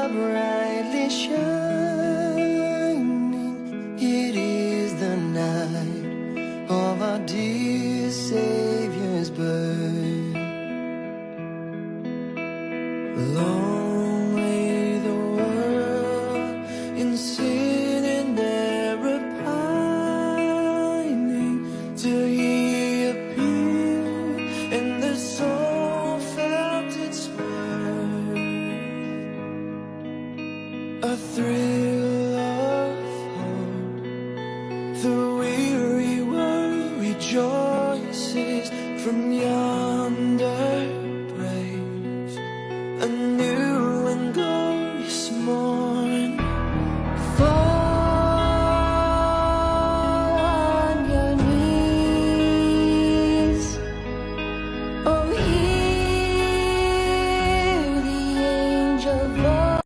are brightly shining. It is the night of our dear Savior's birth. Long lay the world in sin and error pining, till He appeared and the soul felt its worth. A thrill